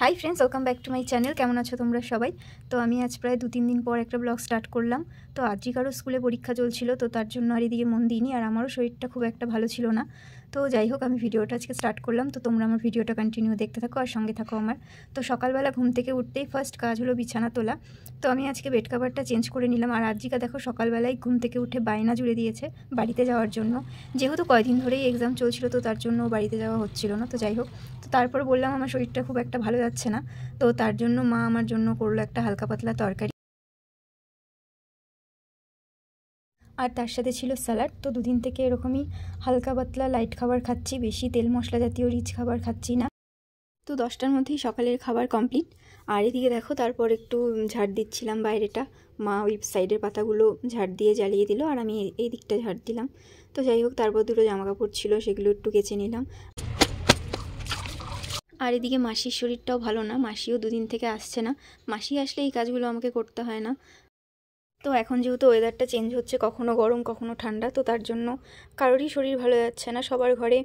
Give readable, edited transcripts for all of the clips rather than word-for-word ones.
Hi friends, welcome back to my channel. কেমন আছো তোমরা সবাই? তো আমি আজ প্রায় 2-3 দিন পর একটা ব্লগ স্টার্ট করলাম। তো আদ্রিকারও স্কুলে পরীক্ষা চলছিল, তো তার জন্য আর এদিকে মন দিইনি, আর আমারও শরীরটা খুব একটা ভালো ছিল না। তো যাই হোক, আমি ভিডিওটা আজকে স্টার্ট করলাম। তো তোমরা আমার ভিডিওটা কন্টিনিউ দেখতে থাকো আর সঙ্গে থাকো আমার। তো সকালবেলা ঘুম থেকে উঠতেই ফার্স্ট কাজ হলো বিছানা তোলা। তো আমি আজকে বেড কাভারটা চেঞ্জ করে নিলাম। আর আদ্রিকা দেখো সকালবেলায় ঘুম থেকে উঠে বায়না জুড়ে দিয়েছে বাড়িতে যাওয়ার জন্য, যেহেতু কয়দিন ধরেই এক্সাম চলছিল, তো তার জন্য বাড়িতে যাওয়া হচ্ছিল না। তো যাই হোক, তো তারপর বললাম আমার শরীরটা খুব একটা ভালো যাচ্ছে না। তো তার জন্য মা আমার জন্য করলো একটা হালকা পাতলা তরকারি, আর তার সাথে ছিল স্যালাড। তো দুদিন থেকে এরকমই হালকা পাতলা লাইট খাবার খাচ্ছি, বেশি তেল মশলা জাতীয় রিচ খাবার খাচ্ছি না। তো 10টার মধ্যেই সকালের খাবার কমপ্লিট। আর এদিকে দেখো, তারপর একটু ঝাড় দিচ্ছিলাম বাইরেটা। মা ওই সাইডের পাতাগুলো ঝাড় দিয়ে জ্বালিয়ে দিল, আর আমি এই দিকটা ঝাড় দিলাম। তো যাই হোক, তারপর দুটো জামাকাপড় ছিল, সেগুলো একটু কেচে নিলাম। আর এদিকে মাসির শরীরটাও ভালো না, মাসিও দুদিন থেকে আসছে না। মাসি আসলে এই কাজগুলো আমাকে করতে হয় না। তো এখন যেহেতু ওয়েদারটা চেঞ্জ হচ্ছে, কখনো গরম কখনো ঠান্ডা, তো তার জন্য কারোরই শরীর ভালো যাচ্ছে না, সবার ঘরে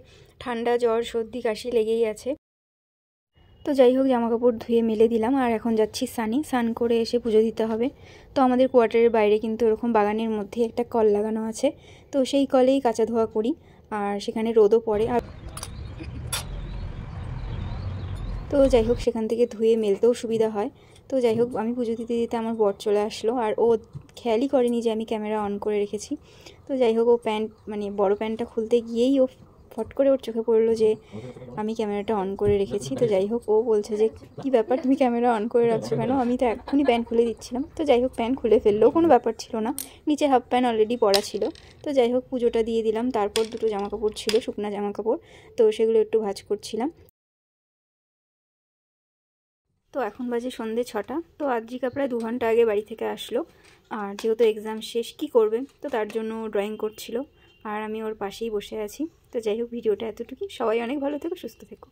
ঠান্ডা জ্বর সর্দি কাশি লেগেই আছে। তো যাই হোক, জামাকাপড় ধুয়ে মেলে দিলাম, আর এখন যাচ্ছি স্নান করে এসে পুজো দিতে হবে। তো আমাদের কোয়ার্টারের বাইরে কিন্তু এরকম বাগানের মধ্যে একটা কল লাগানো আছে, তো সেই কলেই কাচা ধোয়া করি, আর সেখানে রোদও পড়ে। আর তো যাই হোক, সেখান থেকে ধুয়ে মেলতেও সুবিধা হয়। তো যাই হোক, আমি পুজো দিতে দিতে আমার বর চলে আসলো, আর ও খেয়ালই করেনি যে আমি ক্যামেরা অন করে রেখেছি। তো যাই হোক, ও বড় প্যান্টটা খুলতে গিয়েই ও ফট করে ওর চোখে পড়লো যে আমি ক্যামেরাটা অন করে রেখেছি। তো যাই হোক, ও বলছে যে কী ব্যাপার, তুমি ক্যামেরা অন করে রাখছো কেন? আমি তো এক্ষুনি প্যান্ট খুলে দিচ্ছিলাম। তো যাই হোক, প্যান্ট খুলে ফেললেও কোনো ব্যাপার ছিল না, নিচে হাফ প্যান্ট অলরেডি পরা ছিল। তো যাই হোক, পুজোটা দিয়ে দিলাম। তারপর দুটো জামাকাপড় ছিল, শুকনা জামাকাপড়, তো সেগুলো একটু ভাঁজ করছিলাম। তো এখন বাজে সন্ধে 6টা। তো আদ্রিকা প্রায় 2 ঘন্টা আগে বাড়ি থেকে আসলো, আর যেহেতু এক্সাম শেষ কী করবে, তো তার জন্য ড্রয়িং করছিল, আর আমি ওর পাশেই বসে আছি। তো যাই হোক, ভিডিওটা এতটুকুই। সবাই অনেক ভালো থেকো, সুস্থ থেকো।